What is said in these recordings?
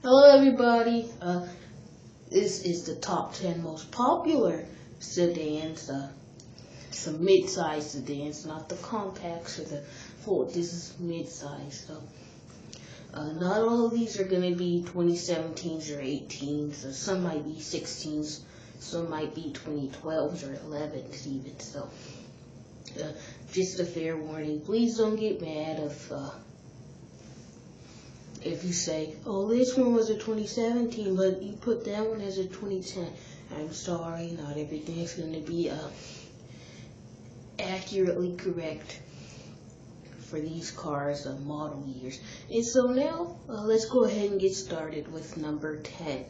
Hello everybody, this is the top 10 most popular sedans, some mid-size sedans, not the compacts or the full, this is mid-size, so, not all of these are going to be 2017s or 18s, or some might be 16s, some might be 2012s or 11s even, so, just a fair warning, please don't get mad if you say, oh, this one was a 2017, but you put that one as a 2010. I'm sorry, not everything's going to be accurately correct for these cars' model years. And so now, let's go ahead and get started with number 10.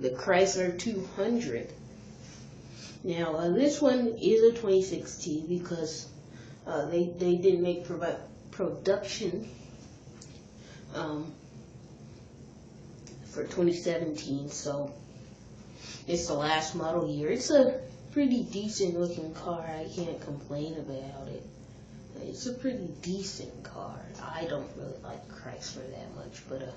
The Chrysler 200. Now, this one is a 2016 because they didn't make production for 2017, so it's the last model year. It's a pretty decent looking car. I can't complain about it. It's a pretty decent car. I don't really like Chrysler that much, but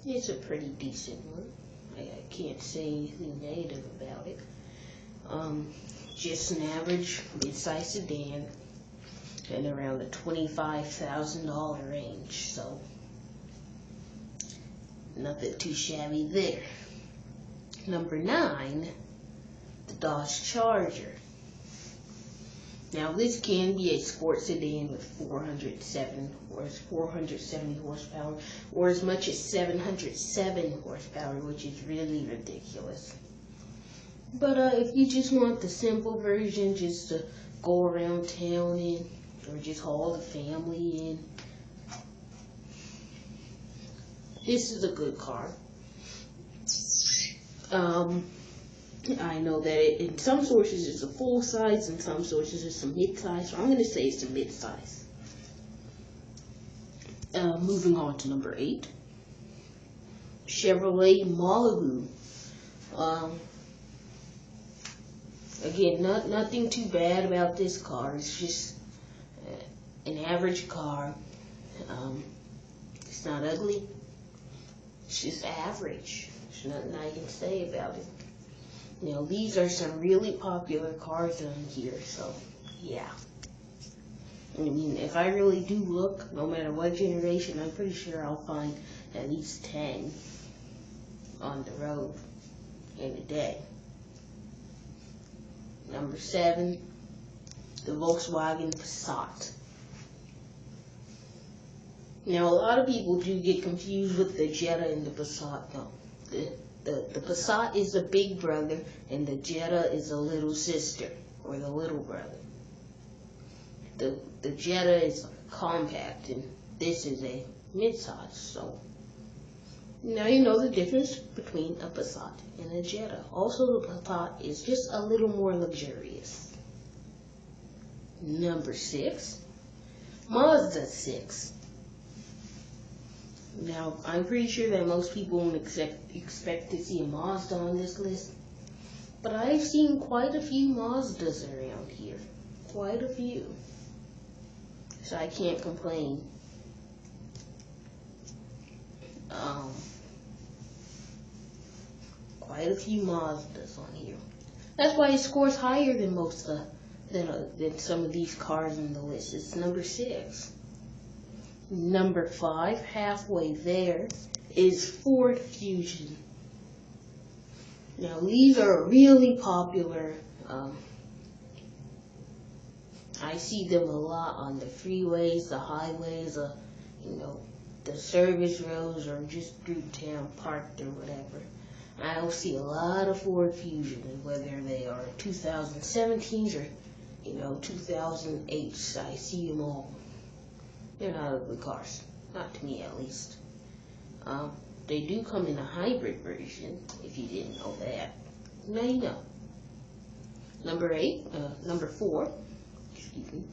it's a pretty decent one. I can't say anything negative about it. Just an average mid-size sedan and around the $25,000 range, so nothing too shabby there. Number 9, the Dodge Charger. Now this can be a sports sedan with 470 horsepower, or as much as 707 horsepower, which is really ridiculous. But if you just want the simple version, just to go around town in, or just haul the family in, this is a good car. I know that in some sources it's a full size, in some sources it's a mid-size, so I'm going to say it's a mid-size. Moving on to number 8, Chevrolet Malibu. Again, nothing too bad about this car. It's just an average car. It's not ugly. It's just average. There's nothing I can say about it. Now, these are some really popular cars on here, so yeah. I mean, if I really do look, no matter what generation, I'm pretty sure I'll find at least 10 on the road in a day. Number 7, the Volkswagen Passat. Now, a lot of people do get confused with the Jetta and the Passat. No, the Passat is the big brother, and the Jetta is the little sister, or the little brother. The Jetta is compact, and this is a mid-size, so now you know the difference between a Passat and a Jetta. Also, the Passat is just a little more luxurious. Number 6, Mazda 6. Now, I'm pretty sure that most people won't expect to see a Mazda on this list, but I've seen quite a few Mazdas around here. Quite a few. So I can't complain. Quite a few Mazdas on here. That's why it scores higher than most than some of these cars on the list. It's number 6. Number 5, halfway there, is Ford Fusion. Now these are really popular. I see them a lot on the freeways, the highways, the service roads, or just through town parked or whatever. I'll see a lot of Ford Fusions, whether they are 2017s or 2008s. I see them all. They're not ugly cars, not to me at least. They do come in a hybrid version, if you didn't know that. Now you know. Number 4, excuse me,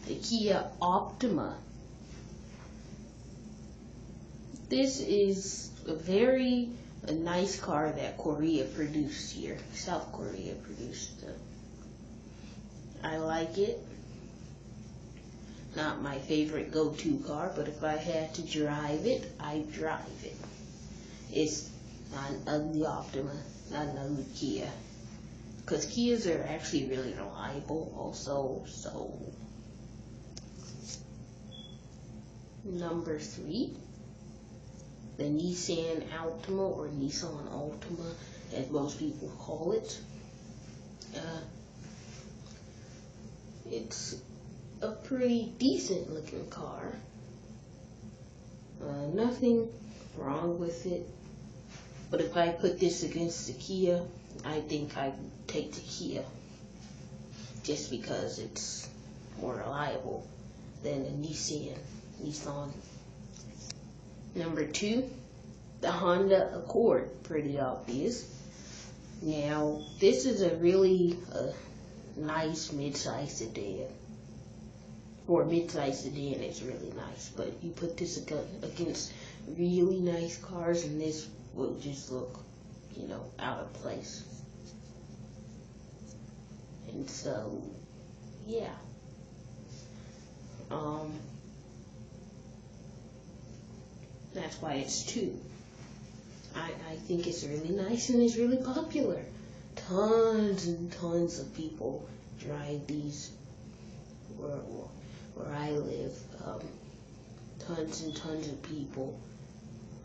the Kia Optima. This is a nice car that Korea produced here. South Korea produced. I like it. not my favorite go-to car, but if I had to drive it, I'd drive it. It's not an ugly Optima, not an ugly Kia. Because Kias are actually really reliable also, so. Number 3, the Nissan Altima, or Nissan Altima, as most people call it. It's a pretty decent looking car. Nothing wrong with it. But if I put this against the Kia, I think I'd take the Kia. Just because it's more reliable than the Nissan. Number 2, the Honda Accord. Pretty obvious. Now, this is a really nice mid-size sedan. For a mid-size sedan, it's really nice. But you put this against really nice cars, and this will just look, out of place. And so, yeah. That's why it's 2. I think it's really nice and it's really popular. Tons and tons of people drive these where I live. Tons and tons of people.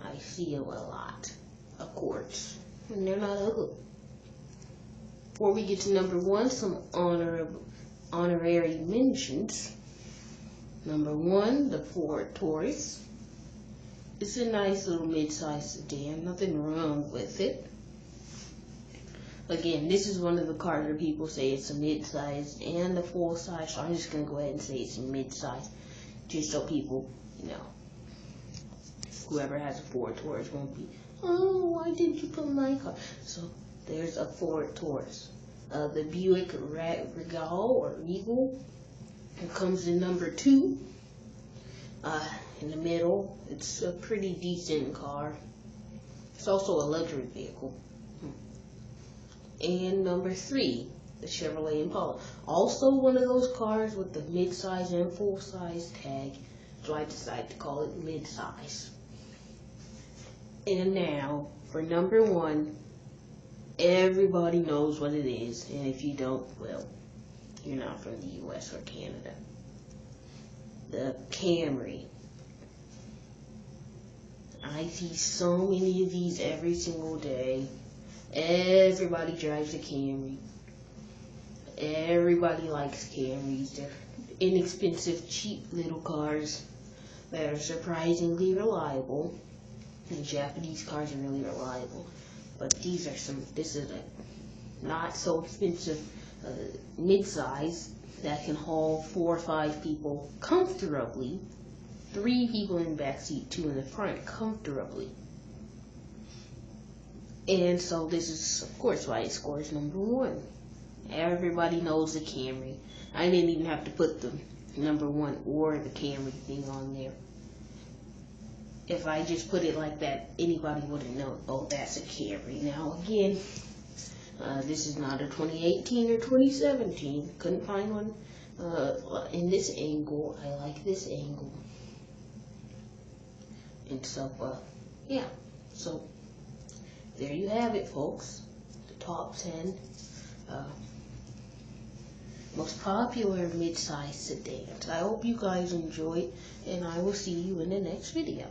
I see them a lot. Accords. And they're not ugly. Before we get to number 1, some honorary mentions. Number 1, the Ford Taurus. It's a nice little mid-size sedan, nothing wrong with it. Again, this is one of the cars where people say it's a mid-size and a full-size, so I'm just going to go ahead and say it's a mid-size, just so people, whoever has a Ford Taurus won't be, oh, why didn't you put my car? So, there's a Ford Taurus. The Buick Regal, or Regal, it comes in number 2. In the middle, it's a pretty decent car. It's also a luxury vehicle. And number 3, the Chevrolet Impala. Also one of those cars with the mid-size and full-size tag, so I decided to call it mid-size. And now, for number 1, everybody knows what it is, and if you don't, well, you're not from the US or Canada. The Camry. I see so many of these every single day. Everybody drives a Camry. Everybody likes Camrys. They're inexpensive, cheap little cars that are surprisingly reliable. The Japanese cars are really reliable. But this is a not so expensive mid-size that can haul 4 or 5 people comfortably. 3 people in the back seat, 2 in the front, comfortably. And so this is, of course, why it scores number 1. Everybody knows the Camry. I didn't even have to put the number 1 or the Camry thing on there. If I just put it like that, anybody wouldn't know, oh, that's a Camry. Now, again, this is not a 2018 or 2017. Couldn't find one in this angle. I like this angle. And so, yeah. So, there you have it, folks. The top 10 most popular mid-size sedans. I hope you guys enjoyed, and I will see you in the next video.